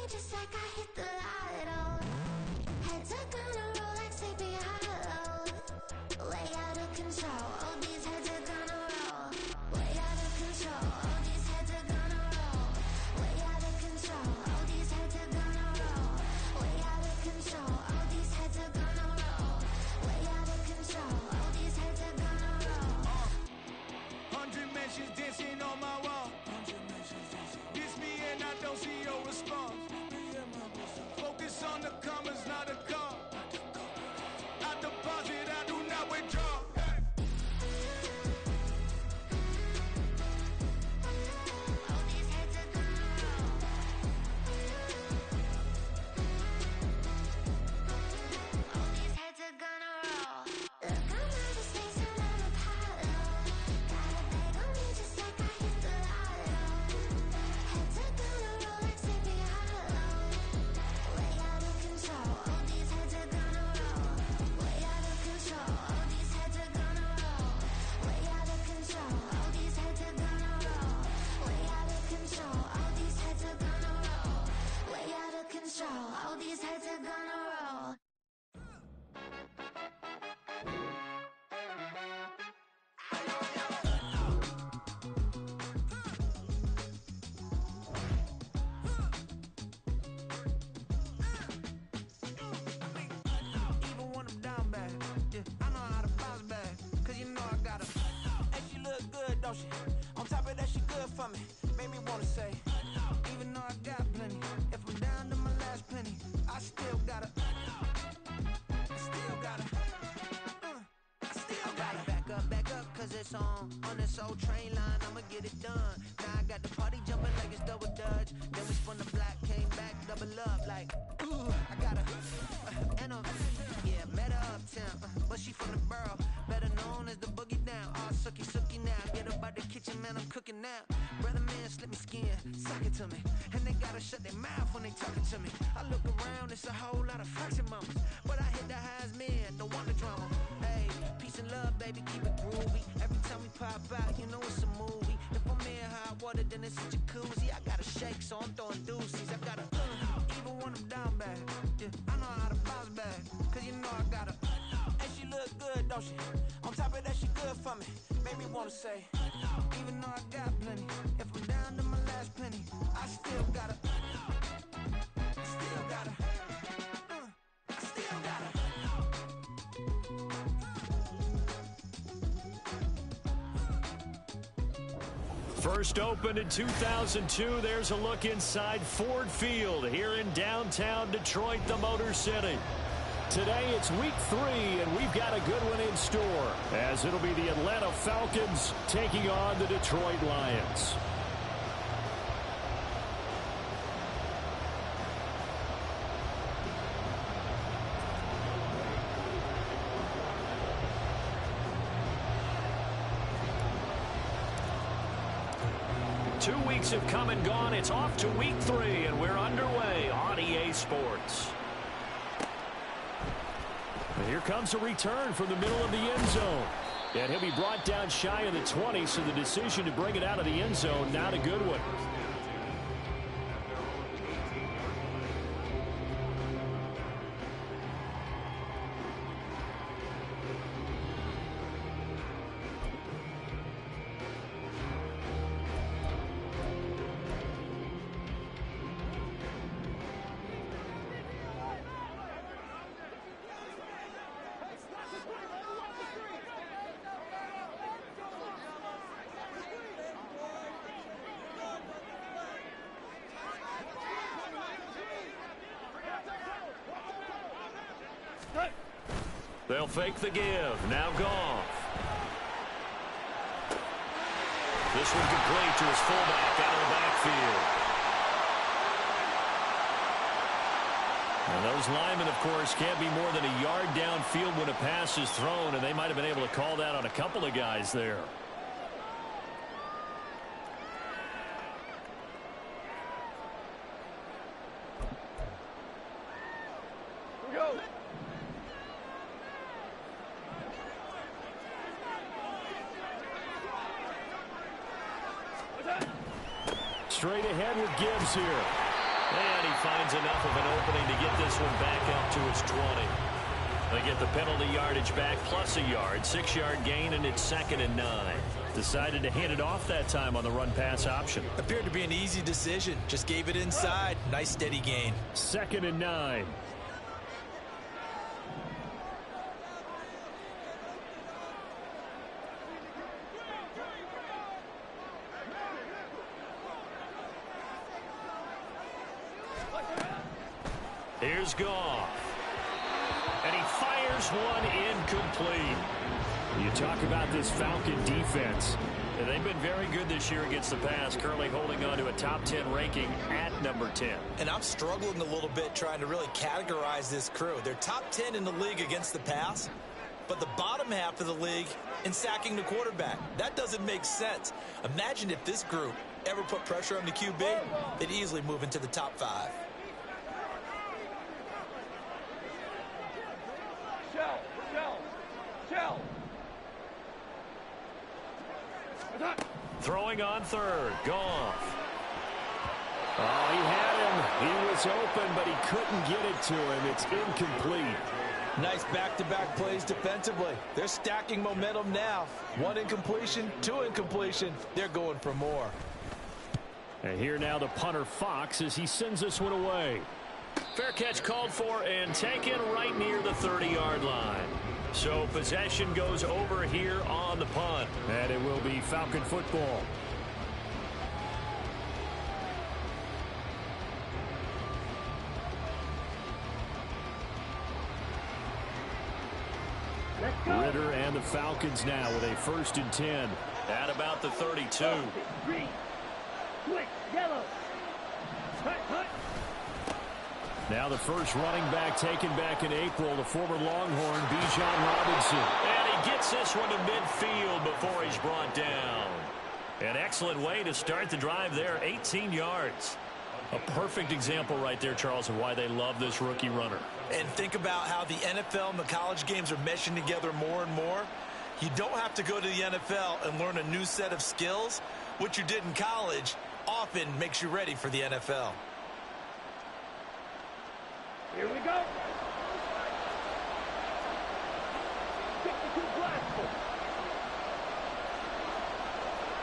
just like I hit the lotto. Heads are gonna roll like Sleepy Hollow. Way out of control, all these heads are gonna roll. Way out of control, all these heads are gonna roll. Way out of control, all these heads are gonna roll. Way out of control, all these heads are gonna roll. Way out of control, all these heads are gonna roll. 100 mentions dancing on my wall. Diss me and I don't see your response. Focus on the commas, not a call. I deposit, I do not withdraw. All these heads are gonna roll. All these heads are gonna roll. Look, I'm out of space and I'm Apollo. Got a bag on me just like I hit the lotto. Heads are gonna roll like Sleepy Hollow. Way out of control, all these heads are gonna roll. Way out of control, all these heads are gonna roll. Way out of control, all these heads are gonna roll. Way out of control, all these heads are gonna roll. Way out of control, all these heads are gonna roll. Even when I'm down bad, yeah, I know how to bounce back. Cause you know I got her. Hey, she look good, don't she? On top of that, she good for me. Made me wanna say, even though I got plenty, if I'm down to my last penny, I still gotta, I still gotta, I still gotta. Back up, cause it's on this old train line, I'ma get it done. Now I got the party jumping like it's double dutch. Then we spun the block, came back, double up, like, ooh, I got her, and yeah, met her uptown, but she from the borough, better known as the boogie down. All sookie now, get up out the kitchen, man, I'm cooking now. Brother man, slip me skin, suck it to me, and they gotta shut their mouth when they talking to me. I look around, it's a whole lot of fraction mamas, but I hit the highs, man, don't want the drama. Hey, peace and love, baby, keep it groovy. Every time we pop out, you know it's a movie. If I'm in hot water, then it's a jacuzzi. I gotta shake, so I'm throwing deuces. I gotta, even when I'm down bad, yeah, I know how to bounce back. Cause you know I gotta, and she look good, don't she? On top of that, she good for me. Made me wanna say, even though I got plenty, if I'm down to my last penny, I still gotta, I still gotta, I still gotta. First opened in 2002, there's a look inside Ford Field here in downtown Detroit, the Motor City. Today it's week 3, and we've got a good one in store, as it'll be the Atlanta Falcons taking on the Detroit Lions. Two weeks have come and gone. It's off to week 3, and we're underway on EA Sports. And here comes a return from the middle of the end zone. And he'll be brought down shy of the 20, so the decision to bring it out of the end zone, not a good one. They'll fake the give. Now Goff. This one complete to his fullback out of the backfield. And those linemen, of course, can't be more than a yard downfield when a pass is thrown, and they might have been able to call that on a couple of guys there. Straight ahead with Gibbs here. And he finds enough of an opening to get this one back up to his 20. They get the penalty yardage back plus a yard, 6-yard gain, and it's 2nd and 9. Decided to hand it off that time on the run-pass option. Appeared to be an easy decision. Just gave it inside. Nice steady gain. 2nd and 9. Here's Goff. And he fires one incomplete. You talk about this Falcon defense. And they've been very good this year against the pass, currently holding on to a top 10 ranking at number 10. And I'm struggling a little bit trying to really categorize this crew. They're top 10 in the league against the pass, but the bottom half of the league in sacking the quarterback. That doesn't make sense. Imagine if this group ever put pressure on the QB, they'd easily move into the top 5. Throwing on third. Goff. Oh, he had him. He was open, but he couldn't get it to him. It's incomplete. Nice back-to-back plays defensively. They're stacking momentum now. 1 incompletion, 2 incompletion. They're going for more. And here now the punter Fox as he sends this one away. Fair catch called for and taken right near the 30-yard line. So possession goes over here on the punt. And it will be Falcon football. Ritter and the Falcons now with a 1st and 10 at about the 32. Green, quick, yellow. Now the first running back taken back in April, the former Longhorn, Bijan Robinson. And he gets this one to midfield before he's brought down. An excellent way to start the drive there, 18 yards. A perfect example right there, Charles, of why they love this rookie runner. And think about how the NFL and the college games are meshing together more and more. You don't have to go to the NFL and learn a new set of skills. What you did in college often makes you ready for the NFL. Here we go. 52 Glasgow.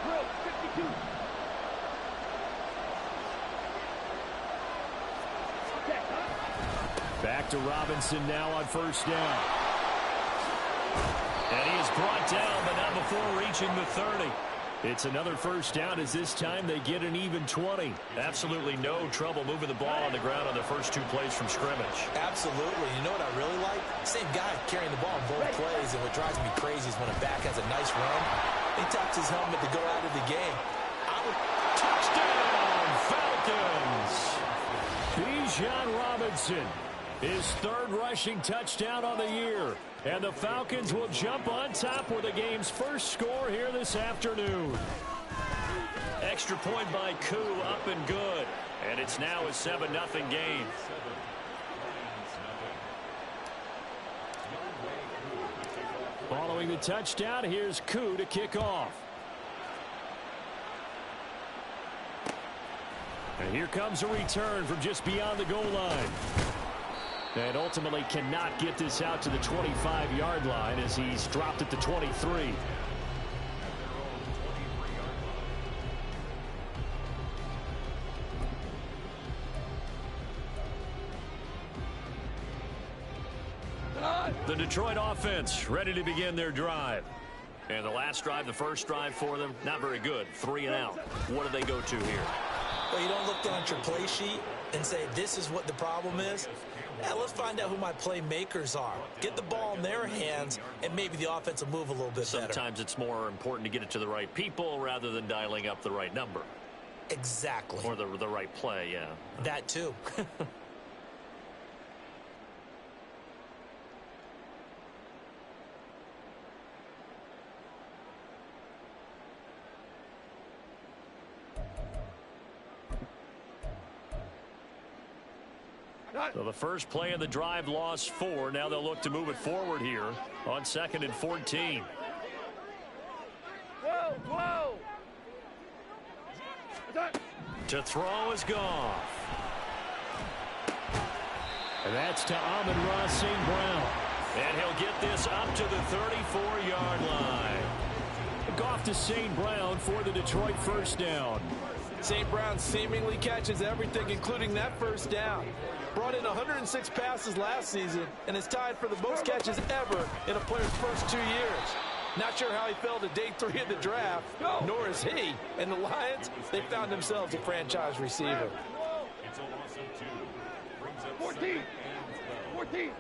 Road 52. Back to Robinson now on 1st down. And he is brought down, but not before reaching the 30. It's another 1st down as this time they get an even 20. Absolutely no trouble moving the ball on the ground on the first 2 plays from scrimmage. Absolutely. You know what I really like? Same guy carrying the ball in both plays, and what drives me crazy is when a back has a nice run, he taps his helmet to go out of the game. Touchdown, Falcons! Bijan Robinson, his 3rd rushing touchdown on the year. And the Falcons will jump on top with the game's first score here this afternoon. Extra point by Koo, up and good. And it's now a 7-0 game. Following the touchdown, here's Koo to kick off. And here comes a return from just beyond the goal line. And ultimately cannot get this out to the 25-yard line as he's dropped at the 23. The Detroit offense ready to begin their drive. And the last drive, the first drive for them, not very good. 3 and out. What do they go to here? Well, you don't look down at your play sheet and say, this is what the problem is. Now, let's find out who my playmakers are. Get the ball in their hands, and maybe the offense will move a little bit better. Sometimes it's more important to get it to the right people rather than dialing up the right number. Exactly. Or the right play, yeah. That, too. So the first play of the drive lost 4. Now they'll look to move it forward here on 2nd and 14. Whoa! To throw is Goff. And that's to Amon-Ra St. Brown. And he'll get this up to the 34-yard line. Off to St. Brown for the Detroit first down. St. Brown seemingly catches everything, including that first down. Brought in 106 passes last season and is tied for the most catches ever in a player's first 2 years. Not sure how he fell to day 3 of the draft, nor is he. And the Lions, they found themselves a franchise receiver. 14. 14.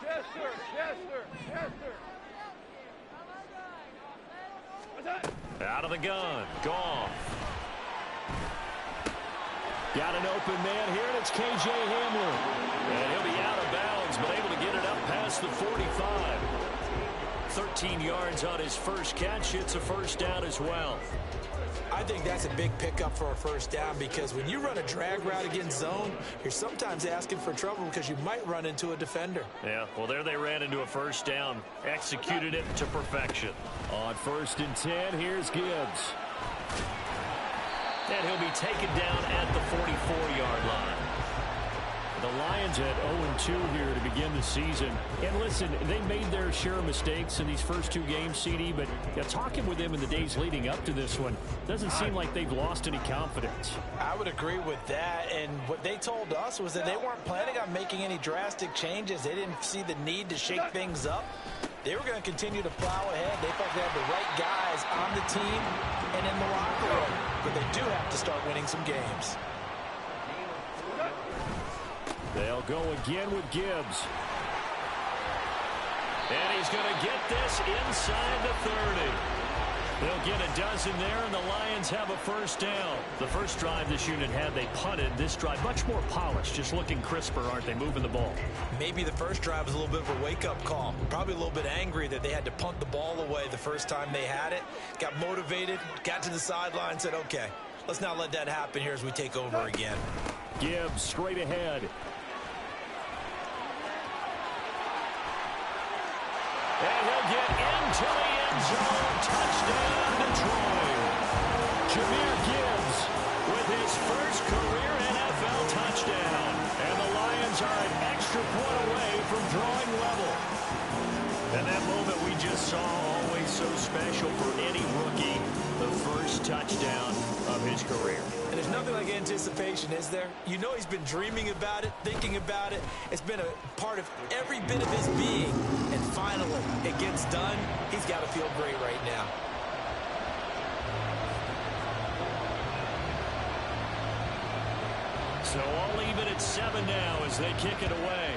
Yes, sir. Yes, sir. Yes, sir. Out of the gun. Goff. Got an open man here, and it's K.J. Hamler. And he'll be out of bounds, but able to get it up past the 45. 13 yards on his first catch. It's a first down as well. I think that's a big pickup for a first down because when you run a drag route against zone, you're sometimes asking for trouble because you might run into a defender. Yeah, well, there they ran into a first down. Executed it to perfection. On 1st and 10, here's Gibbs. And he'll be taken down at the 44-yard line. The Lions at 0-2 here to begin the season. And listen, they made their share of mistakes in these first 2 games, CD, but talking with them in the days leading up to this one, doesn't seem like they've lost any confidence. I would agree with that, and what they told us was that they weren't planning on making any drastic changes. They didn't see the need to shake things up. They were going to continue to plow ahead. They felt they had the right guys on the team and in the locker room, but they do have to start winning some games. They'll go again with Gibbs. And he's going to get this inside the 30. They'll get a dozen there, and the Lions have a first down. The first drive this unit had, they punted. This drive, much more polished, just looking crisper, aren't they, moving the ball? Maybe the first drive was a little bit of a wake-up call. Probably a little bit angry that they had to punt the ball away the first time they had it. Got motivated, got to the sideline, said, okay, let's not let that happen here as we take over again. Gibbs straight ahead. And he'll get into the end zone. Touchdown, Detroit. Jahmyr Gibbs with his first career NFL touchdown. And the Lions are an extra point away from drawing level. And that moment we just saw, always so special for any rookie. The first touchdown of his career. And there's nothing like anticipation, is there? You know he's been dreaming about it, thinking about it. It's been a part of every bit of his being. And finally, it gets done. He's got to feel great right now. So all even at 7 now as they kick it away.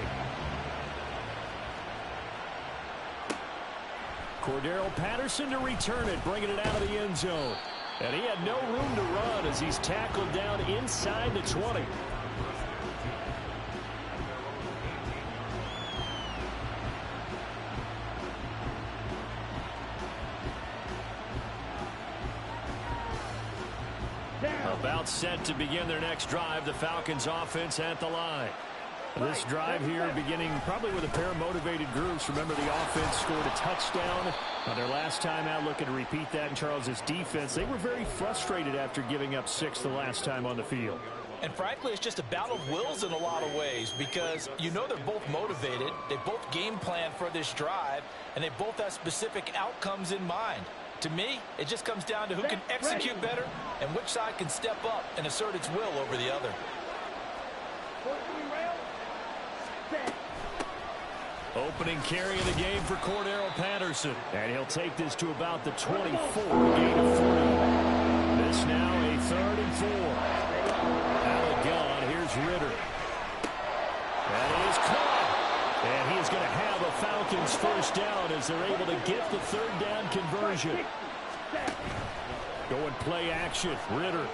Cordero Patterson to return it, bringing it out of the end zone. And he had no room to run as he's tackled down inside the 20. About set to begin their next drive, the Falcons offense at the line. This drive here beginning probably with a pair of motivated groups. Remember, the offense scored a touchdown on their last time out. Looking to repeat that in Charles's defense. They were very frustrated after giving up 6 the last time on the field. And frankly, it's just a battle of wills in a lot of ways because you know they're both motivated. They both game plan for this drive, and they both have specific outcomes in mind. To me, it just comes down to who can execute better and which side can step up and assert its will over the other. Opening carry of the game for Cordero Patterson. And he'll take this to about the 24, gain of 40. This now a 3rd and 4. Out of gun, here's Ritter. And it is caught. And he is going to have a Falcons first down as they're able to get the 3rd down conversion. Going play action, Ritter.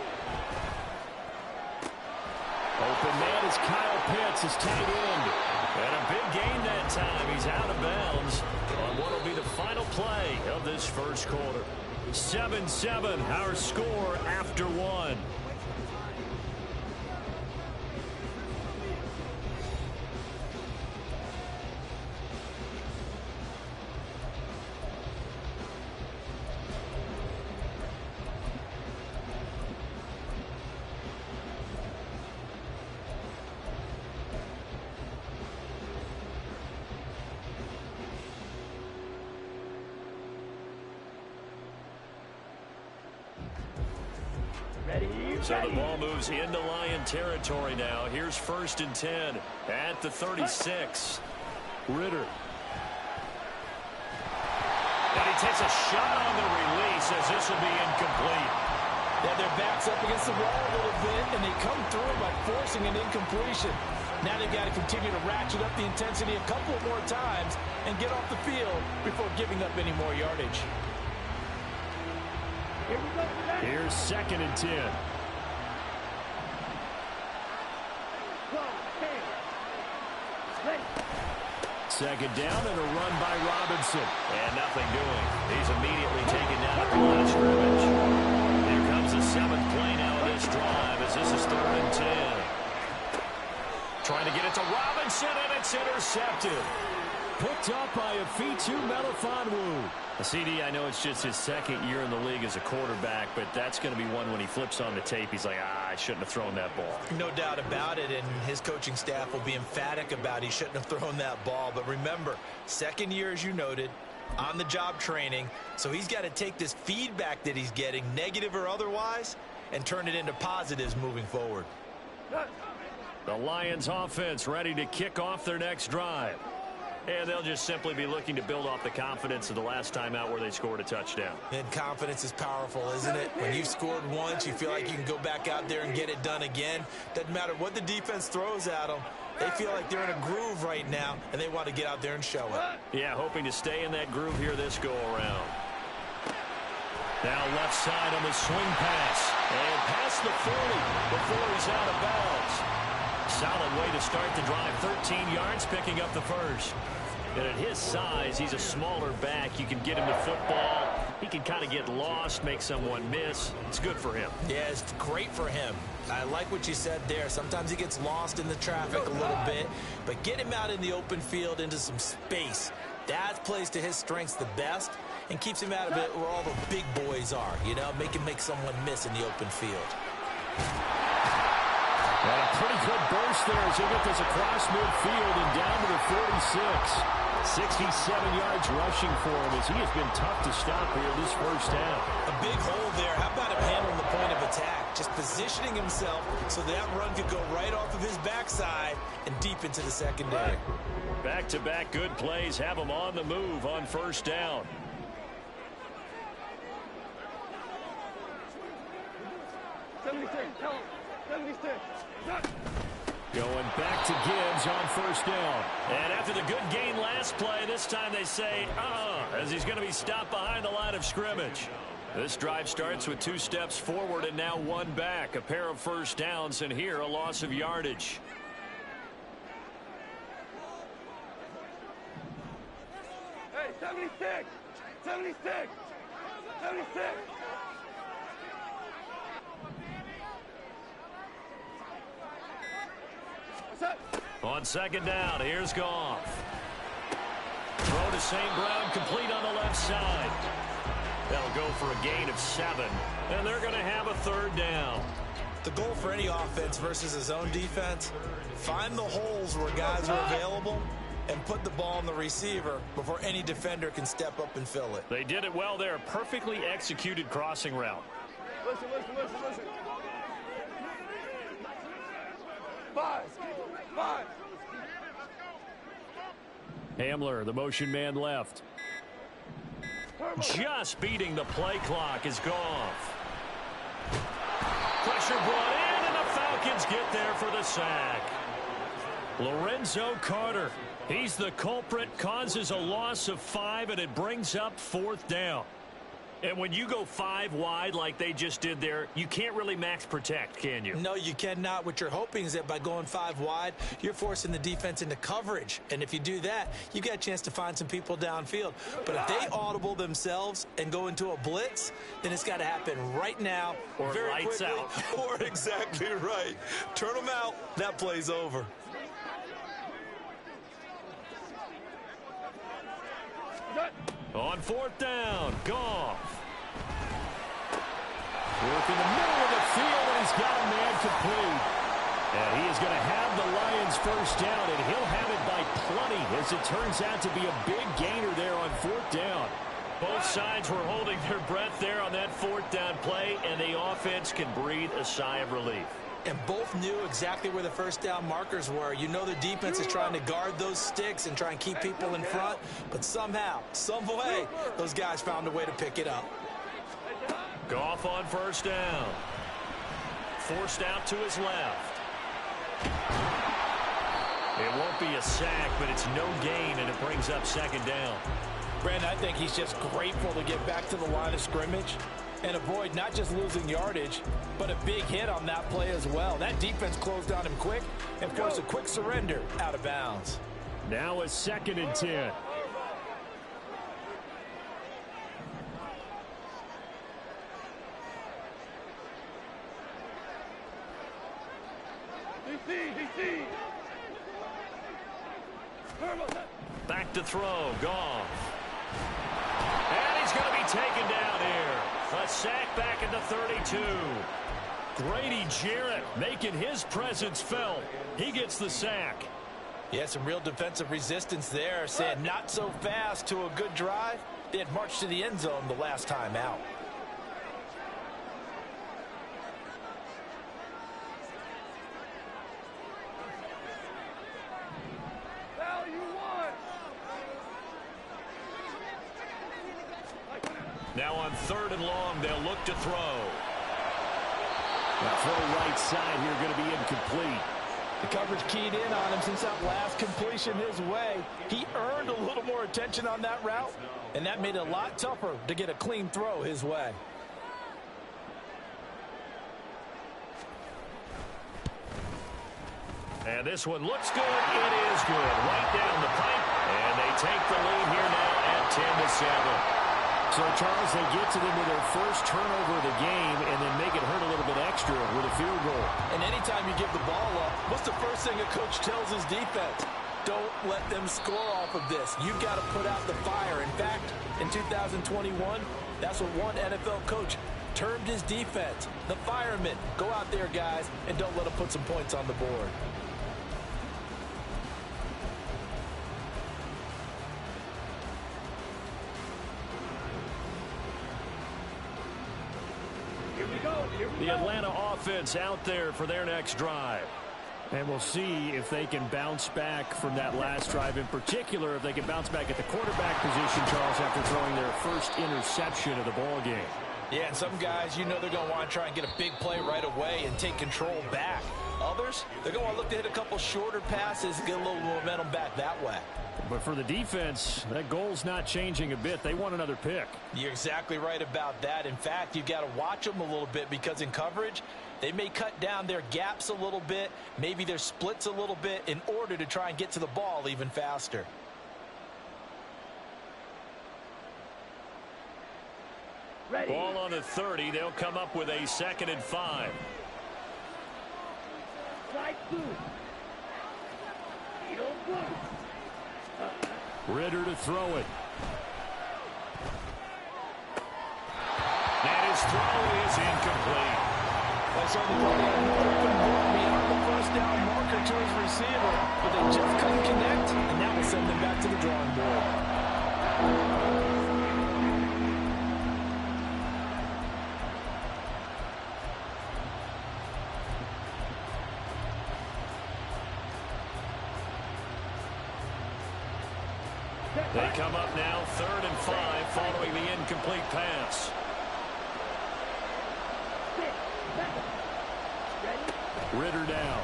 Open man is Kyle Pitts, his tight end. And a big gain that time. He's out of bounds on what will be the final play of this first quarter. 7-7, our score after 1. So the ball moves into Lion territory now. Here's 1st and 10 at the 36. Ritter. And he takes a shot on the release as this will be incomplete. Yeah, their back's up against the wall a little bit, and they come through by forcing an incompletion. Now they've got to continue to ratchet up the intensity a couple more times and get off the field before giving up any more yardage. Here's 2nd and 10. Second down and a run by Robinson. And nothing doing. He's immediately taken down at the line of scrimmage. Here comes the 7th play now in this drive as this is 3rd and 10. Trying to get it to Robinson, and it's intercepted. Picked up by Afitu Melifonwu. CD, I know it's just his 2nd year in the league as a quarterback, but that's going to be one when he flips on the tape. He's like, I shouldn't have thrown that ball. No doubt about it, and his coaching staff will be emphatic about he shouldn't have thrown that ball. But remember, 2nd year, as you noted, on-the-job training, so he's got to take this feedback that he's getting, negative or otherwise, and turn it into positives moving forward. The Lions offense ready to kick off their next drive. And they'll just simply be looking to build off the confidence of the last time out where they scored a touchdown. And confidence is powerful, isn't it? When you've scored once, you feel like you can go back out there and get it done again. Doesn't matter what the defense throws at them. They feel like they're in a groove right now, and they want to get out there and show it. Yeah, hoping to stay in that groove here this go-around. Now left side on the swing pass. And past the 40 before he's out of bounds. Solid way to start the drive. 13 yards, picking up the first. And at his size, he's a smaller back. You can get him the football. He can kind of get lost, make someone miss. It's good for him. Yeah, it's great for him. I like what you said there. Sometimes he gets lost in the traffic a little bit, but get him out in the open field into some space. That plays to his strengths the best and keeps him out of it where all the big boys are, you know, make him make someone miss in the open field. And a pretty good burst there as he gets this across midfield and down to the 46. 67 yards rushing for him as he has been tough to stop here this first half. A big hole there. How about him handling the point of attack? Just positioning himself so that run could go right off of his backside and deep into the secondary. Back-to-back good plays have him on the move on first down. Going back to Gibbs on first down. And after the good gain last play, this time they say, as he's going to be stopped behind the line of scrimmage. This drive starts with 2 steps forward and now 1 back. A pair of first downs, and here a loss of yardage. Hey, 76! 76! 76! On second down, here's Goff. Throw to St. Brown, complete on the left side. That'll go for a gain of 7, and they're going to have a 3rd down. The goal for any offense versus his own defense, find the holes where guys are available and put the ball on the receiver before any defender can step up and fill it. They did it well there. Perfectly executed crossing route. Listen. 5. Hamler, the motion man left. Just beating the play clock is Goff. Pressure brought in, and the Falcons get there for the sack. Lorenzo Carter, he's the culprit, causes a loss of 5, and it brings up 4th down. And when you go 5 wide like they just did there, you can't really max protect, can you? No, you cannot. What you're hoping is that by going 5 wide, you're forcing the defense into coverage. And if you do that, you got a chance to find some people downfield. But if they audible themselves and go into a blitz, then it's got to happen right now. Or very lights quickly, out. Or exactly right. Turn them out. That play's over. On 4th down, Goff. Work in the middle of the field, and he's got a man complete. And he is going to have the Lions first down, and he'll have it by plenty, as it turns out to be a big gainer there on 4th down. Both sides were holding their breath there on that fourth down play, and the offense can breathe a sigh of relief. And both knew exactly where the first down markers were. You know the defense is trying to guard those sticks and try and keep people in front, but somehow, some way, those guys found a way to pick it up. Goff on first down. Forced out to his left. It won't be a sack, but it's no gain, and it brings up second down. Brandon, I think he's just grateful to get back to the line of scrimmage and avoid not just losing yardage, but a big hit on that play as well. That defense closed on him quick and forced a quick surrender out of bounds. Now a 2nd and 10. Back to throw, Goff. And he's going to be taken down here. A sack back at the 32. Grady Jarrett making his presence felt. He gets the sack. Yeah, some real defensive resistance there, saying not so fast to a good drive. They had marched to the end zone the last time out. Now on 3rd and long, they'll look to throw. That throw right side here going to be incomplete. The coverage keyed in on him since that last completion his way. He earned a little more attention on that route, and that made it a lot tougher to get a clean throw his way. And this one looks good. It is good. Right down the pipe, and they take the lead here now at 10-7. So, Charles, they get to them with their first turnover of the game and then make it hurt a little bit extra with a field goal. And anytime you give the ball up, what's the first thing a coach tells his defense? Don't let them score off of this. You've got to put out the fire. In fact, in 2021, that's what one NFL coach termed his defense. The firemen. Go out there, guys, and don't let them put some points on the board. The Atlanta offense out there for their next drive. And we'll see if they can bounce back from that last drive. In particular, if they can bounce back at the quarterback position, Charles, after throwing their first interception of the ball game. Yeah, and some guys, you know they're going to want to try and get a big play right away and take control back. Others, they're going to want to look to hit a couple shorter passes and get a little momentum back that way. But for the defense, that goal's not changing a bit. They want another pick. You're exactly right about that. In fact, you've got to watch them a little bit because in coverage, they may cut down their gaps a little bit, maybe their splits a little bit in order to try and get to the ball even faster. Ready. Ball on the 30. They'll come up with a 2nd and 5. Ritter to throw it. And his throw is incomplete. That's on the open ball beyond the first down marker to his receiver, but they just couldn't connect, and that will send them back to the drawing board. They come up now 3rd and 5 following the incomplete pass. Ritter down.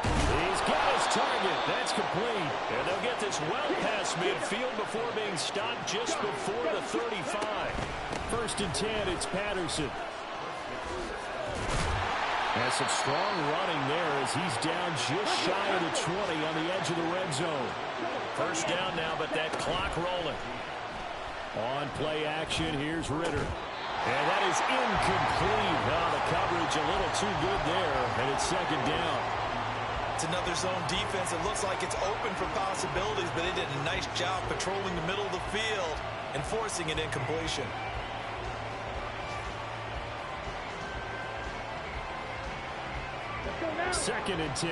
He's got his target. That's complete. And they'll get this well past midfield before being stopped just before the 35. 1st and 10, it's Patterson. Has some strong running there as he's down just shy of the 20 on the edge of the red zone. First down now, but that clock rolling. On play action, here's Ritter. And that is incomplete. The coverage a little too good there, and it's 2nd down. It's another zone defense. It looks like it's open for possibilities, but they did a nice job patrolling the middle of the field and forcing an incompletion. Second and 10.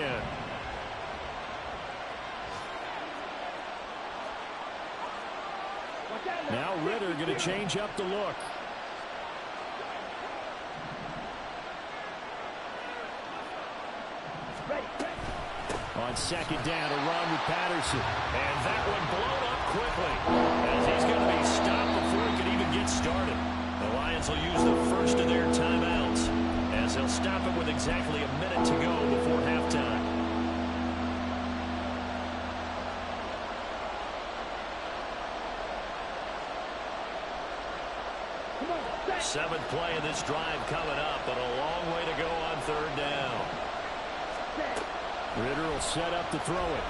going to change up the look. On second down, a run with Patterson. And that one blown up quickly, as he's going to be stopped before he could even get started. The Lions will use the first of their timeouts, as they'll stop it with exactly a minute to go before halftime. Seventh play of this drive coming up, but a long way to go on third down. Ritter will set up to throw it.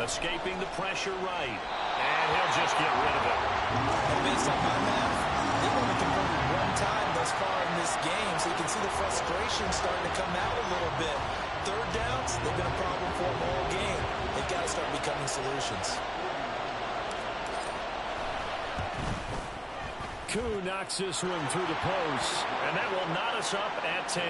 Escaping the pressure right. And he'll just get rid of it. And based on my math, they've only converted one time thus far in this game, so you can see the frustration starting to come out a little bit. Third downs, they've been a problem for them all game. They've got to start becoming solutions. Koo knocks this one through the post, and that will knot us up at 10.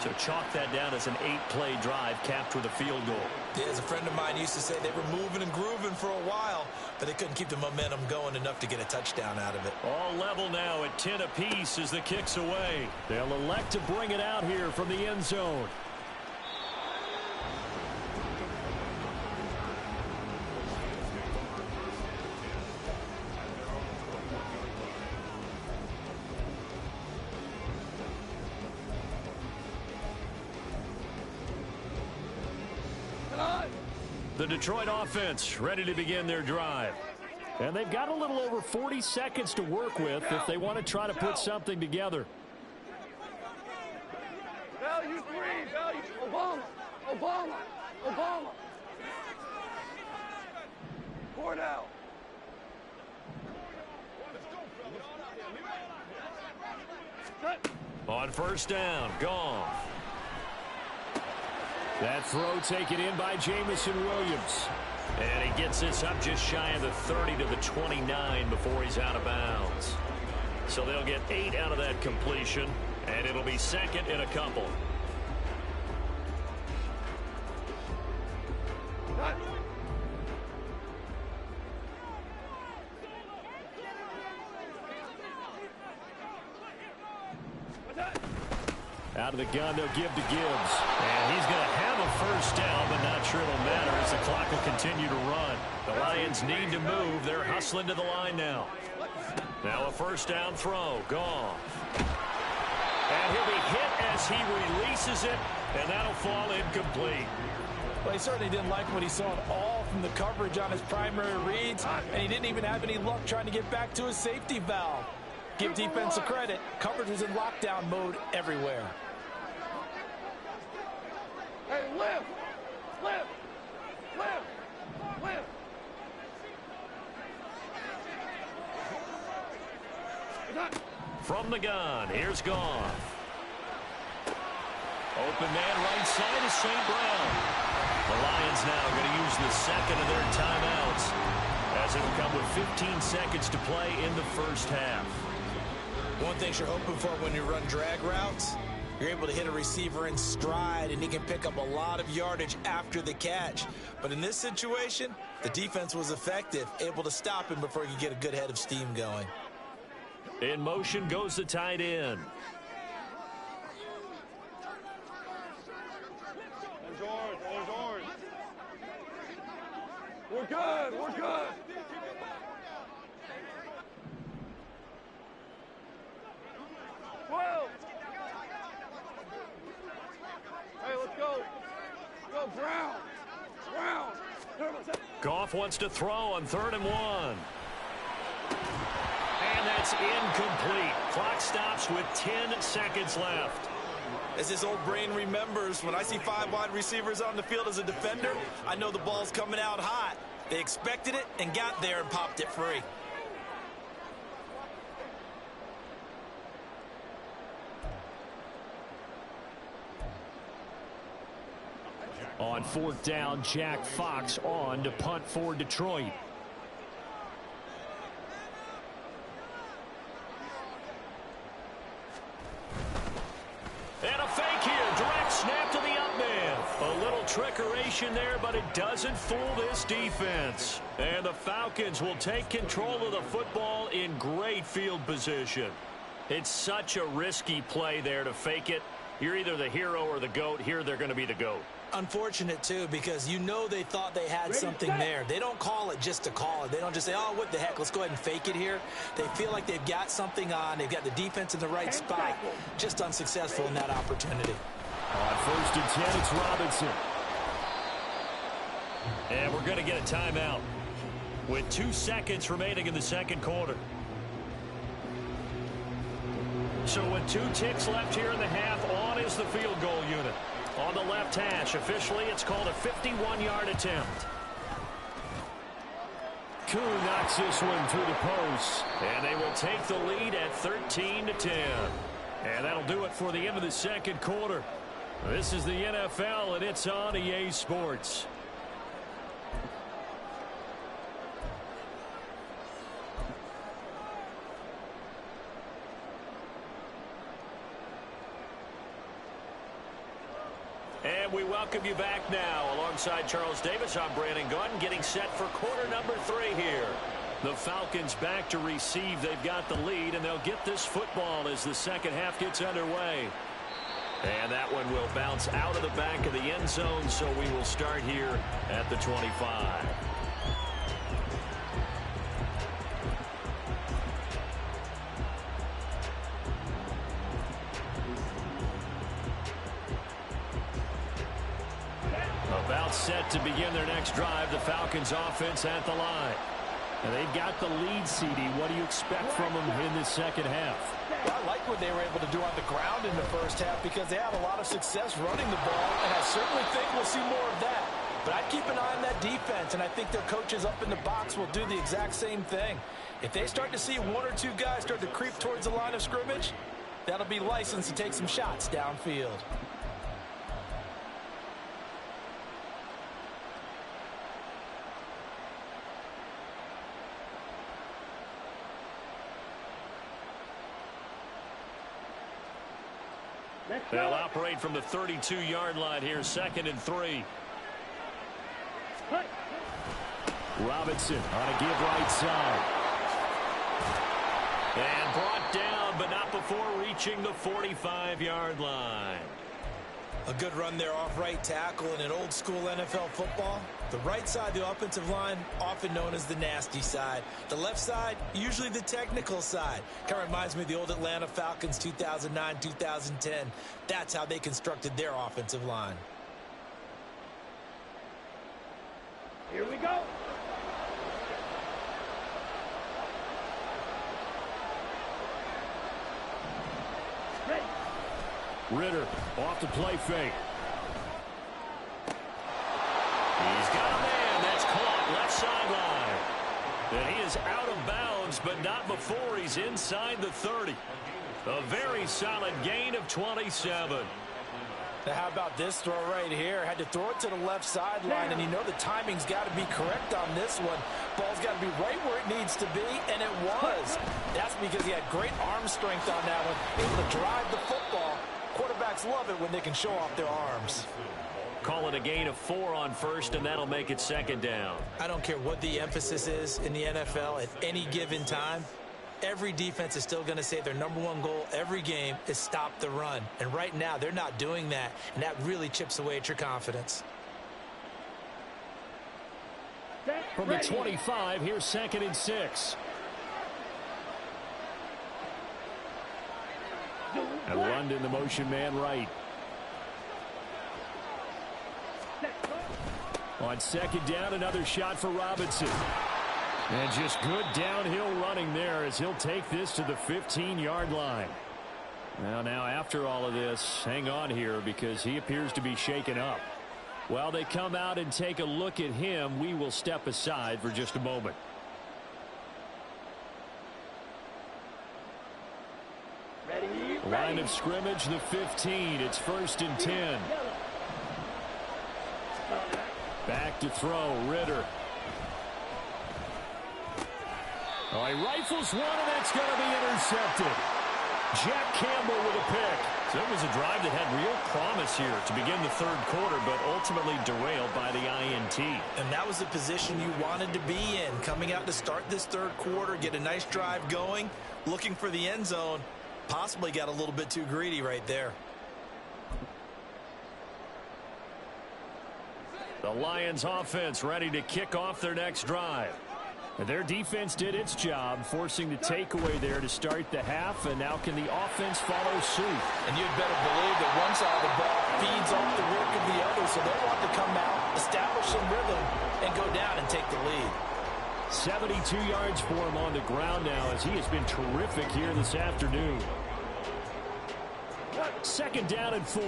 So chalk that down as an 8-play drive capped with a field goal. Yeah, as a friend of mine used to say, they were moving and grooving for a while, but they couldn't keep the momentum going enough to get a touchdown out of it. All level now at 10 apiece as the kick's away. They'll elect to bring it out here from the end zone. The Detroit offense ready to begin their drive. And they've got a little over 40 seconds to work with if they want to try to put something together. Value three, value. Obama, Obama, Obama. Cordell. On first down, Goff. That throw taken in by Jamison Williams. And he gets this up just shy of the 30 to the 29 before he's out of bounds. So they'll get 8 out of that completion, and it'll be second in a couple. Out of the gun, they'll give to Gibbs. And he's going to have a first down, but not sure it'll matter as the clock will continue to run. The Lions need to move. They're hustling to the line now. Now a first down throw. Goff. And he'll be hit as he releases it, and that'll fall incomplete. Well, he certainly didn't like what he saw at all from the coverage on his primary reads, and he didn't even have any luck trying to get back to his safety valve. Give defense a credit. Coverage was in lockdown mode everywhere. Hey, lift, lift, lift, lift. From the gun, here's Goff. Open man right side is St. Brown. The Lions now going to use the second of their timeouts, as it'll come with 15 seconds to play in the first half. One thing you're hoping for when you run drag routes, you're able to hit a receiver in stride, and he can pick up a lot of yardage after the catch. But in this situation, the defense was effective, able to stop him before he could get a good head of steam going. In motion goes the tight end. There's orange. We're good, we're good. Hey, let's go. Go, Brown. Brown. Goff wants to throw on 3rd and 1. And that's incomplete. Clock stops with 10 seconds left. As his old brain remembers, when I see 5 wide receivers on the field as a defender, I know the ball's coming out hot. They expected it and got there and popped it free. On 4th down, Jack Fox on to punt for Detroit. And a fake here. Direct snap to the up man. A little trickeration there, but it doesn't fool this defense. And the Falcons will take control of the football in great field position. It's such a risky play there to fake it. You're either the hero or the GOAT. Here they're going to be the GOAT. Unfortunate, too, because you know they thought they had something there. They don't call it just to call it. They don't just say, oh, what the heck, let's go ahead and fake it here. They feel like they've got something on. They've got the defense in the right spot. Just unsuccessful in that opportunity. On 1st and 10, it's Robinson. And we're going to get a timeout with 2 seconds remaining in the second quarter. So with 2 ticks left here in the half, on is the field goal unit. On the left hash, officially, it's called a 51-yard attempt. Koo knocks this one through the post, and they will take the lead at 13-10. And that'll do it for the end of the second quarter. This is the NFL, and it's on EA Sports. And we welcome you back now. Alongside Charles Davis, I'm Brandon Gunn, getting set for quarter number 3 here. The Falcons back to receive. They've got the lead, and they'll get this football as the second half gets underway. And that one will bounce out of the back of the end zone, so we will start here at the 25. About set to begin their next drive, the Falcons offense at the line. And they've got the lead, CD. What do you expect from them in this second half? Well, I like what they were able to do on the ground in the first half because they had a lot of success running the ball, and I certainly think we'll see more of that. But I'd keep an eye on that defense, and I think their coaches up in the box will do the exact same thing. If they start to see 1 or 2 guys start to creep towards the line of scrimmage, that'll be licensed to take some shots downfield. They'll operate from the 32-yard line here, 2nd and 3. Robinson on a give right side. And brought down, but not before reaching the 45-yard line. A good run there off right tackle in an old-school NFL football. The right side, the offensive line, often known as the nasty side. The left side, usually the technical side. Kind of reminds me of the old Atlanta Falcons 2009-2010. That's how they constructed their offensive line. Here we go. Ready. Ritter off the play fake. He's got a man. That's caught left sideline. And he is out of bounds, but not before he's inside the 30. A very solid gain of 27. Now, how about this throw right here? Had to throw it to the left sideline, and you know the timing's got to be correct on this one. Ball's got to be right where it needs to be, and it was. That's because he had great arm strength on that one, able to drive the football. Quarterbacks love it when they can show off their arms. Call it a gain of 4 on first, and that'll make it 2nd down. I don't care what the emphasis is in the NFL at any given time. Every defense is still going to say their #1 goal every game is stop the run. And right now, they're not doing that, and that really chips away at your confidence. From the 25, here's 2nd and 6. And London, the motion man right. On 2nd down, another shot for Robinson. And just good downhill running there as he'll take this to the 15-yard line. Now, after all of this, hang on here because he appears to be shaken up. While they come out and take a look at him, we will step aside for just a moment. Line of scrimmage, the 15. It's 1st and 10. Back to throw, Ritter. Oh, he rifles one, and that's going to be intercepted. Jack Campbell with a pick. So it was a drive that had real promise here to begin the third quarter, but ultimately derailed by the INT. And that was the position you wanted to be in, coming out to start this third quarter, get a nice drive going, looking for the end zone. Possibly got a little bit too greedy right there. The Lions offense ready to kick off their next drive. Their defense did its job, forcing the takeaway there to start the half, and now can the offense follow suit? And you'd better believe that one side of the ball feeds off the work of the other, so they'll want to come out, establish some rhythm, and go down and take the lead. 72 yards for him on the ground now, as he has been terrific here this afternoon. Second down and 4.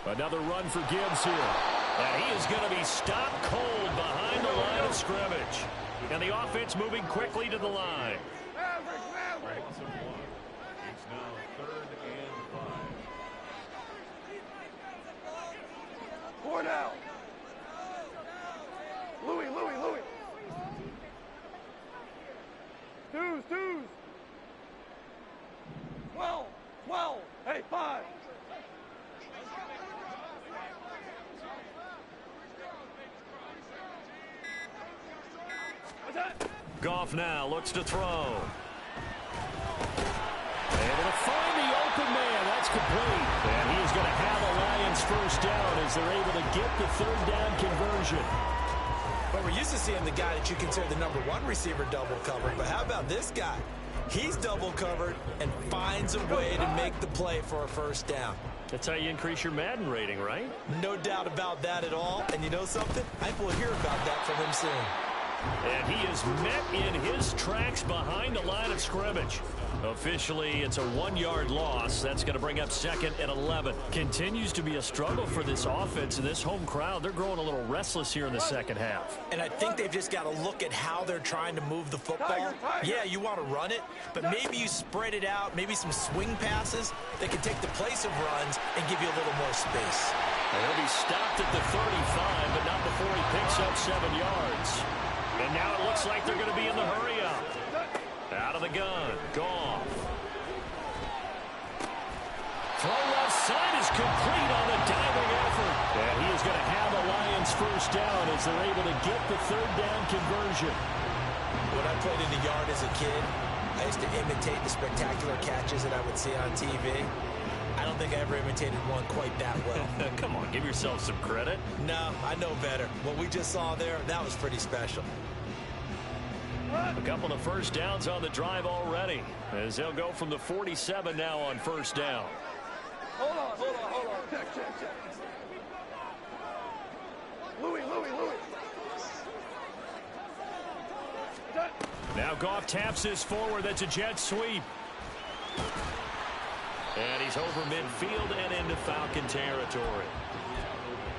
Another run for Gibbs here. And he is going to be stopped cold behind the line of scrimmage. And the offense moving quickly to the line. Maverick. It's now 3rd and 5. 4 now. Louis. Twos. 12. Hey, 5. Goff now looks to throw. Able to find the open man. That's complete. And he is going to have a Lions first down as they're able to get the third down conversion. But we're used to seeing the guy that you consider the number 1 receiver double covered. But how about this guy? He's double covered and finds a way to make the play for a first down. That's how you increase your Madden rating, right? No doubt about that at all. And you know something? I think we'll hear about that from him soon. And he is met in his tracks behind the line of scrimmage. Officially, it's a 1-yard loss. That's going to bring up 2nd and 11. Continues to be a struggle for this offense and this home crowd. They're growing a little restless here in the second half. And I think they've just got to look at how they're trying to move the football. Yeah, you want to run it, but maybe you spread it out, maybe some swing passes that can take the place of runs and give you a little more space. And he'll be stopped at the 35, but not before he picks up 7 yards. And now it looks like they're going to be in the hurry-up. Out of the gun, Goff. Throw left side is complete on the diving effort. And he is going to have a Lions first down as they're able to get the third down conversion. When I played in the yard as a kid, I used to imitate the spectacular catches that I would see on TV. I don't think I ever imitated one quite that well. Come on, give yourself some credit. No, I know better. What we just saw there, that was pretty special. A couple of first downs on the drive already, as they'll go from the 47 now on first down. Hold on. Check. Louis. Now Goff taps this forward. That's a jet sweep. And he's over midfield and into Falcon territory.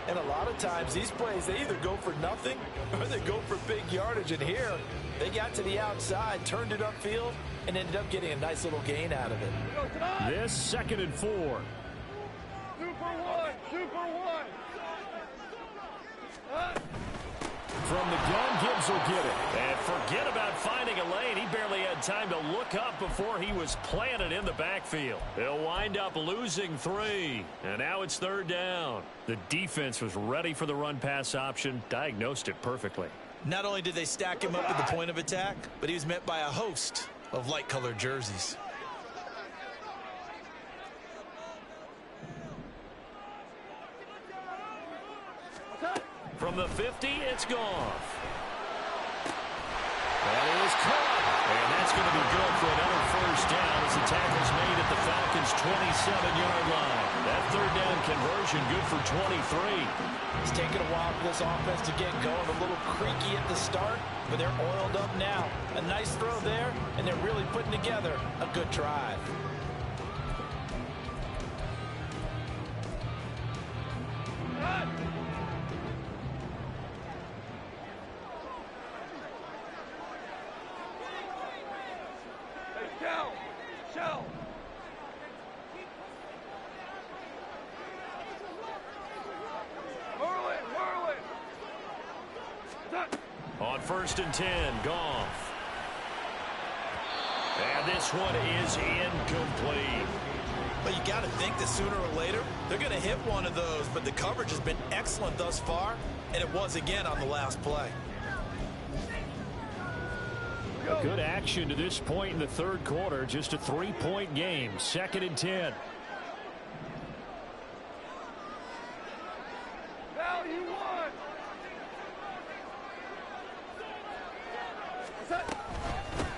And a lot of times these plays, they either go for nothing or they go for big yardage. And here, they got to the outside, turned it upfield, and ended up getting a nice little gain out of it. This 2nd and 4. 2 for 1. From the gun, Gibbs will get it. And forget about finding a lane. He barely had time to look up before he was planted in the backfield. They'll wind up losing 3. And now it's 3rd down. The defense was ready for the run-pass option, diagnosed it perfectly. Not only did they stack him up at the point of attack, but he was met by a host of light-colored jerseys. From the 50, it's Goff. That is caught. And that's going to be good for another first down as the tackle's made at the Falcons' 27-yard line. That third down conversion good for 23. It's taken a while for this offense to get going. A little creaky at the start, but they're oiled up now. A nice throw there, and they're really putting together a good drive. Shell. Merlin. On 1st and 10, Goff. And this one is incomplete. But you got to think that sooner or later, they're going to hit one of those. But the coverage has been excellent thus far, and it was again on the last play. A good action to this point in the third quarter. Just a 3-point game. 2nd and 10. Value one.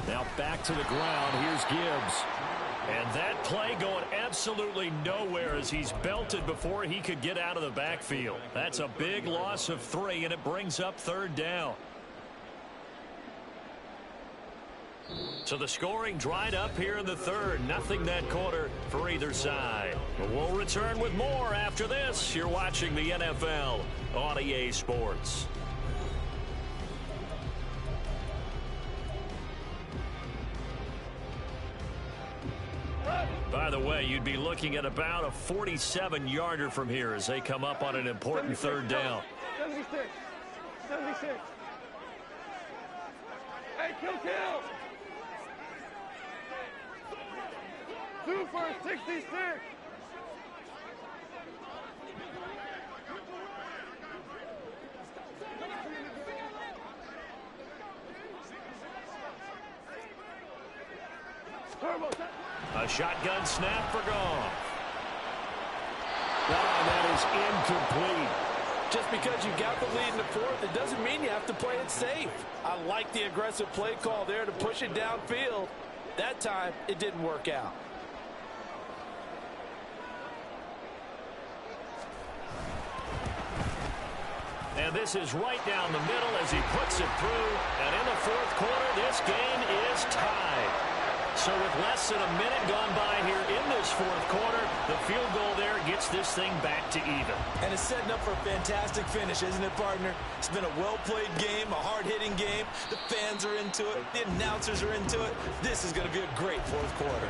Now back to the ground. Here's Gibbs. And that play going absolutely nowhere as he's belted before he could get out of the backfield. That's a big loss of 3, and it brings up 3rd down. So the scoring dried up here in the third. Nothing that quarter for either side. But we'll return with more after this. You're watching the NFL on EA Sports. By the way, you'd be looking at about a 47-yarder from here as they come up on an important 3rd down. 76. 76. Hey, kill. 2 for 66. Turbo. A shotgun snap for Goff. That is incomplete. Just because you got the lead in the fourth, it doesn't mean you have to play it safe. I like the aggressive play call there to push it downfield. That time, it didn't work out. And this is right down the middle as he puts it through. And in the fourth quarter, this game is tied. So with less than a minute gone by here in this fourth quarter, the field goal there gets this thing back to even. And it's setting up for a fantastic finish, isn't it, partner? It's been a well-played game, a hard-hitting game. The fans are into it. The announcers are into it. This is going to be a great fourth quarter.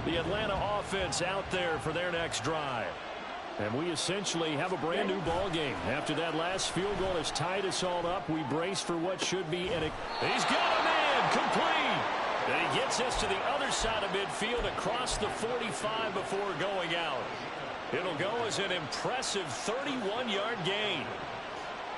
The Atlanta offense out there for their next drive. And we essentially have a brand new ball game. After that last field goal has tied us all up, we brace for what should be an... He's got a man complete. And he gets us to the other side of midfield across the 45 before going out. It'll go as an impressive 31-yard gain.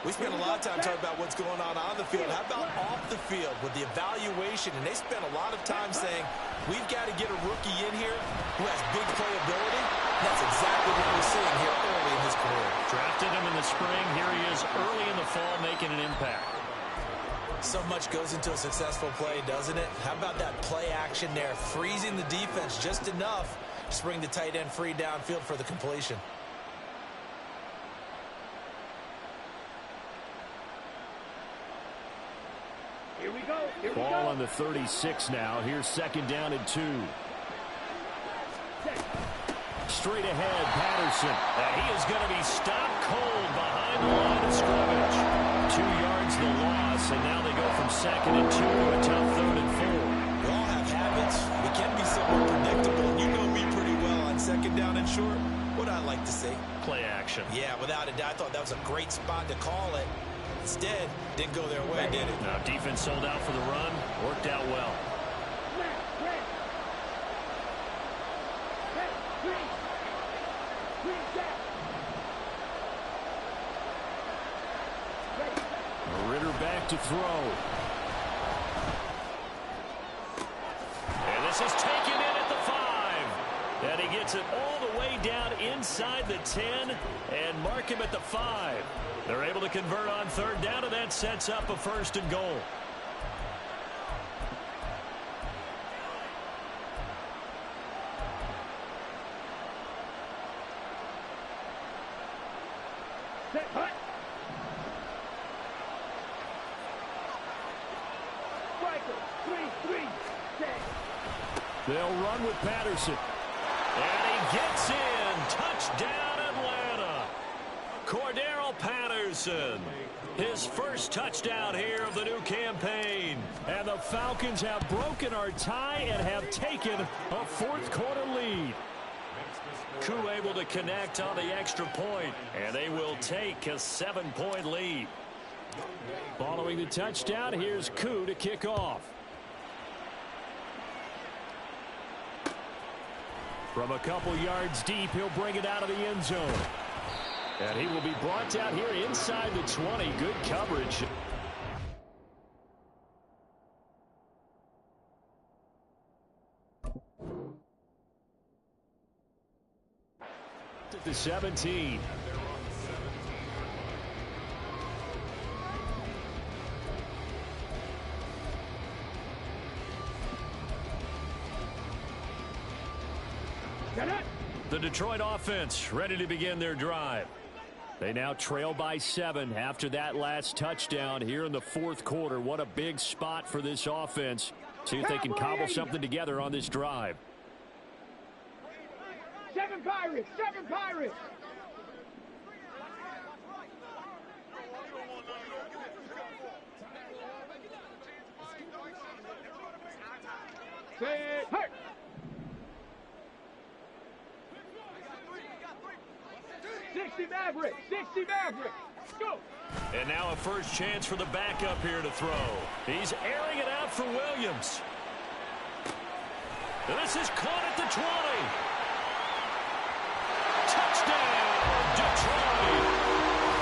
We spent a lot of time talking about what's going on the field. How about off the field with the evaluation? And they spent a lot of time saying, we've got to get a rookie in here who has big playability. That's exactly what we're seeing here early in his career. Drafted him in the spring. Here he is early in the fall making an impact. So much goes into a successful play, doesn't it? How about that play action there, freezing the defense just enough to bring the tight end free downfield for the completion. Here we go. Ball on the 36 now. Here's 2nd down and 2. Straight ahead, Patterson. He is going to be stopped cold behind the line of scrimmage. 2 yards the loss, and now they go from 2nd and 2 to a tough 3rd and 4. We all have habits. We can be somewhat predictable. You know me pretty well on 2nd down and short. What I like to see. Play action. Yeah, without a doubt. I thought that was a great spot to call it. Instead, didn't go their way, did it? Now, defense sold out for the run. Worked out well. Ritter back to throw. And this is taken in at the 5. And he gets it all the way down inside the 10 and mark him at the 5. They're able to convert on 3rd down, and that sets up a 1st and goal. They'll run with Patterson. And he gets in. Touchdown, Atlanta. Cordero Patterson, his first touchdown here of the new campaign. And the Falcons have broken our tie and have taken a fourth-quarter lead. Koo able to connect on the extra point, and they will take a 7-point lead. Following the touchdown, here's Koo to kick off. From a couple yards deep, he'll bring it out of the end zone. And he will be brought down here inside the 20. Good coverage. At the 17. The Detroit offense ready to begin their drive. They now trail by 7 after that last touchdown here in the fourth quarter. What a big spot for this offense. See if they can cobble something together on this drive. 7 Pirates! 7 Pirates! Set, hurt! 60 Mavericks! 60 Mavericks! Go! And now a first chance for the backup here to throw. He's airing it out for Williams. This is caught at the 20. Touchdown, Detroit.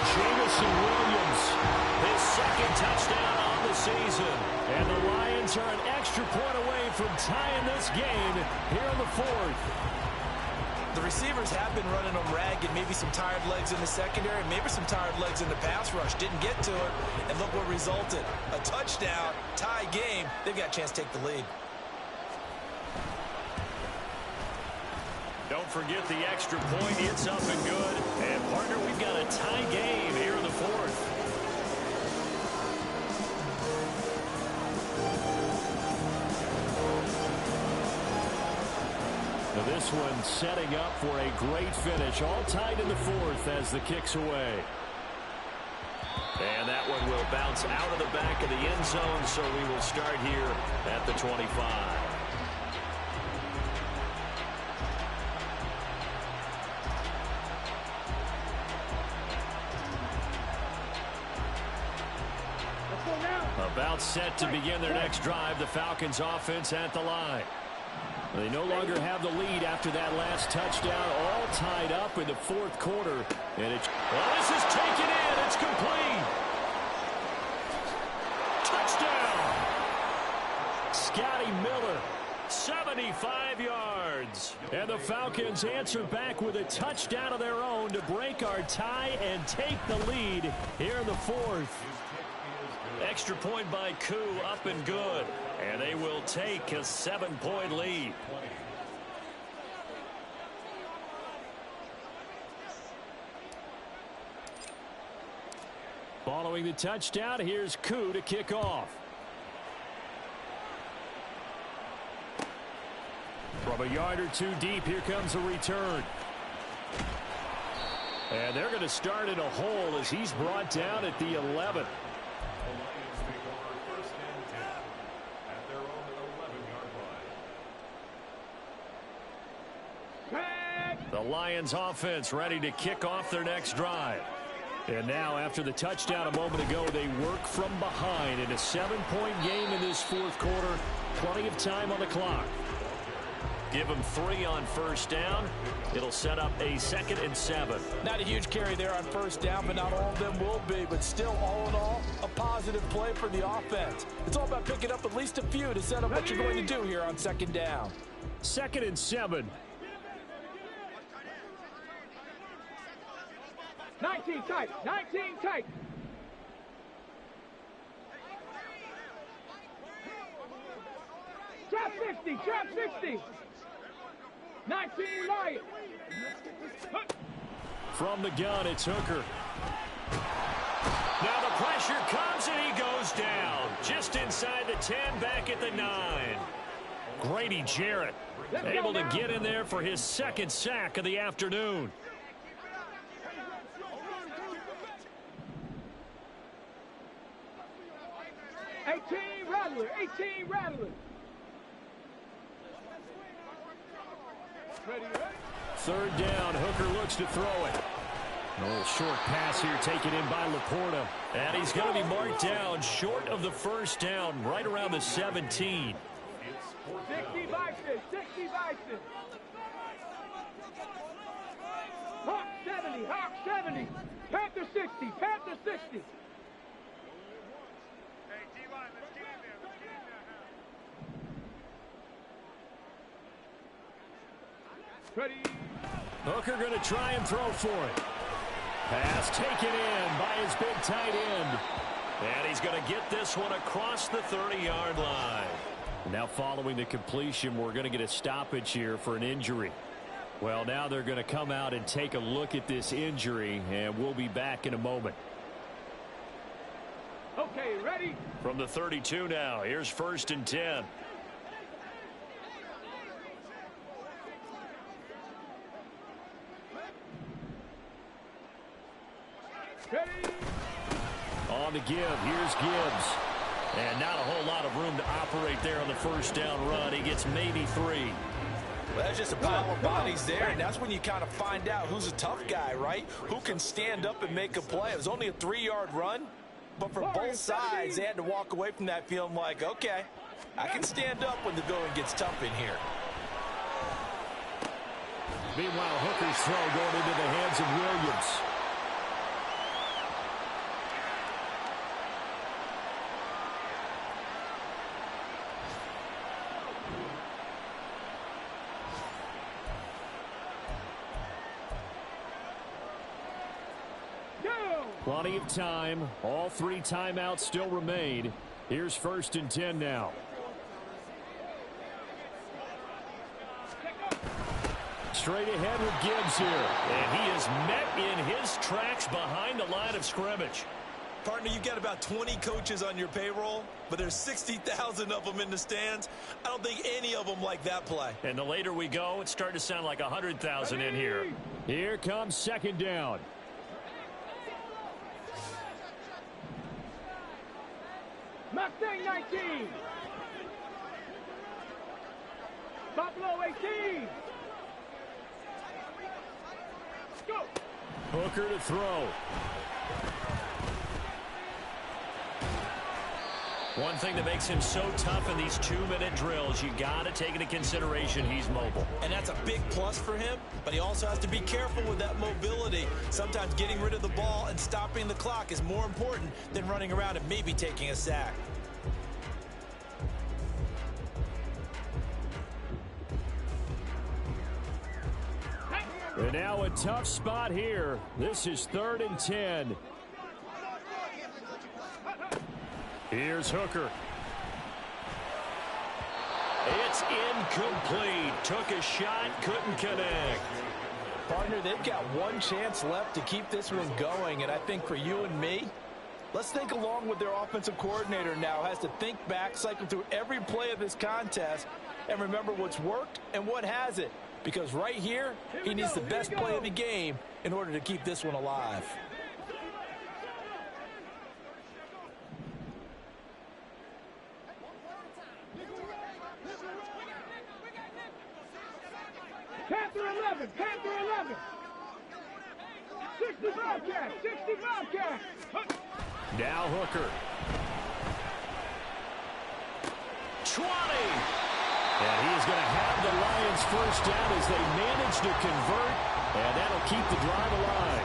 Jamison Williams, his second touchdown on the season. And the Lions are an extra point away from tying this game here in the fourth. The receivers have been running them ragged. Maybe some tired legs in the secondary, maybe some tired legs in the pass rush. Didn't get to it, and look what resulted. A touchdown, tie game. They've got a chance to take the lead. Don't forget the extra point. It's up and good. And, partner, we've got a tie game here in the fourth. Now this one setting up for a great finish. All tied in the fourth as the kick's away. And that one will bounce out of the back of the end zone, so we will start here at the 25. About set to begin their next drive. The Falcons offense at the line. They no longer have the lead after that last touchdown. All tied up in the fourth quarter. And it's, well, this is taken in. It's complete. Touchdown. Scotty Miller, 75 yards. And the Falcons answer back with a touchdown of their own to break our tie and take the lead here in the fourth. Extra point by Koo, up and good. And they will take a 7-point lead. Following the touchdown, here's Koo to kick off. From a yard or two deep, here comes a return. And they're going to start in a hole as he's brought down at the 11. The Lions offense ready to kick off their next drive. And now after the touchdown a moment ago, they work from behind in a 7-point game in this fourth quarter. Plenty of time on the clock. Give them 3 on first down. It'll set up a 2nd and 7. Not a huge carry there on first down, but not all of them will be. But still, all in all, a positive play for the offense. It's all about picking up at least a few to set up what you're going to do here on 2nd down. 2nd and 7. 19 tight, 19 tight. Trap 60, trap 60. 19 Lions. From the gun, it's Hooker. Now the pressure comes and he goes down. Just inside the 10, back at the 9. Grady Jarrett able to get in there for his 2nd sack of the afternoon. 18 Rattler, 18 Rattler. Ready, ready? Third down, Hooker looks to throw it. A little short pass here taken in by Laporta. And he's going to be marked down short of the first down, right around the 17. 60 Bison, 60 Bison. Hawk 70, Hawk 70. Panther 60, Panther 60. Ready. Hooker going to try and throw for it. Pass taken in by his big tight end. And he's going to get this one across the 30-yard line. Now following the completion, we're going to get a stoppage here for an injury. Well, now they're going to come out and take a look at this injury, and we'll be back in a moment. Okay, ready? From the 32 now, here's 1st and 10. Ready? On the give, here's Gibbs. And not a whole lot of room to operate there on the first down run. He gets maybe 3. Well, that's just a pile of bodies there, and that's when you kind of find out who's a tough guy, right? Who can stand up and make a play. It was only a 3-yard run, but for both sides, they had to walk away from that feeling like, okay, I can stand up when the going gets tough in here. Meanwhile, Hooker's throw going into the hands of Williams. Plenty of time. All 3 timeouts still remain. Here's 1st and 10 now. Straight ahead with Gibbs here. And he is met in his tracks behind the line of scrimmage. Partner, you've got about 20 coaches on your payroll, but there's 60,000 of them in the stands. I don't think any of them like that play. And the later we go, it's starting to sound like 100,000 in here. Here comes 2nd down. Mustang 19. Buffalo 18. Go. Hooker to throw. One thing that makes him so tough in these 2-minute drills, you got to take into consideration he's mobile. And that's a big plus for him, but he also has to be careful with that mobility. Sometimes getting rid of the ball and stopping the clock is more important than running around and maybe taking a sack. And now a tough spot here. This is 3rd and 10. Here's Hooker. It's incomplete. Took a shot, couldn't connect. Partner, they've got one chance left to keep this one going, and I think for you and me, let's think along with their offensive coordinator now. Has to think back, cycle through every play of this contest, and remember what's worked and what hasn't. Because right here, he needs the best play of the game in order to keep this one alive. Panther 11, Panther 11. 65 cat, 65 cat. Now Hooker. 20. And he is going to have the Lions first down as they manage to convert, and that'll keep the drive alive.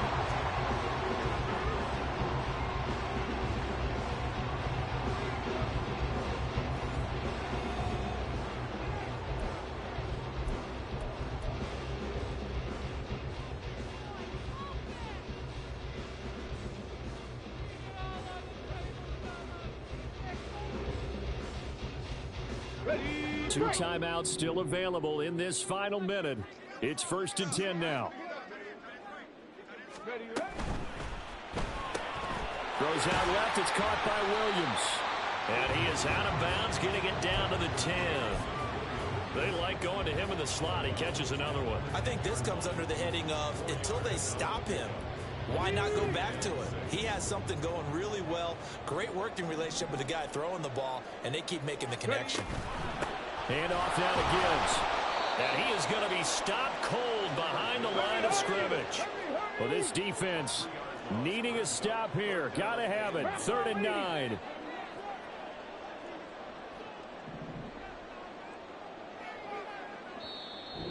Two timeouts still available in this final minute. It's 1st and 10 now. Throws out left. It's caught by Williams. And he is out of bounds, getting it down to the 10. They like going to him in the slot. He catches another one. I think this comes under the heading of until they stop him, Why not go back to it? He has something going really well. Great working relationship with the guy throwing the ball, and they keep making the connection. Handoff now to Gibbs. And he is going to be stopped cold behind the line of scrimmage. Well, this defense needing a stop here. Got to have it. 3rd and 9.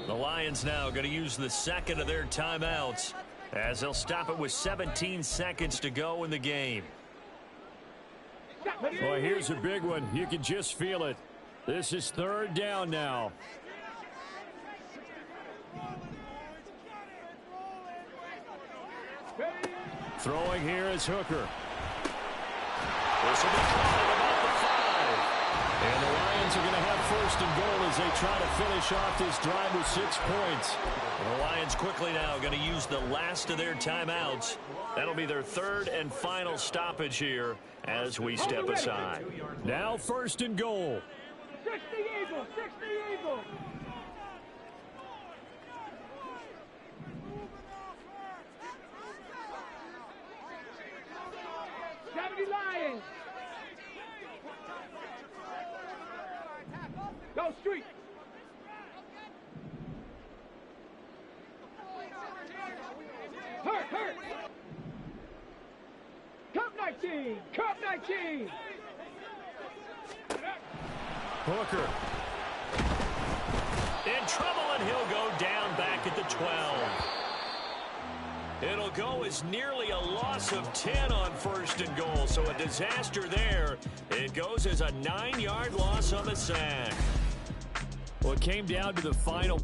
The Lions now going to use the second of their timeouts as they'll stop it with 17 seconds to go in the game. Boy, here's a big one. You can just feel it. This is 3rd down now. Throwing here is Hooker. This will be caught at about the 5. And the Lions are going to have 1st and goal as they try to finish off this drive with 6 points. And the Lions quickly now going to use the last of their timeouts. That'll be their 3rd and final stoppage here as we step aside. Now 1st and goal. 60 Eagles, 60 Eagles. Lions. Go street. Hurt. Cup 19. Cup 19. Hooker. In trouble, and he'll go down back at the 12. It'll go as nearly a loss of 10 on 1st and goal, so a disaster there. It goes as a 9-yard loss on the sack. Well, it came down to the final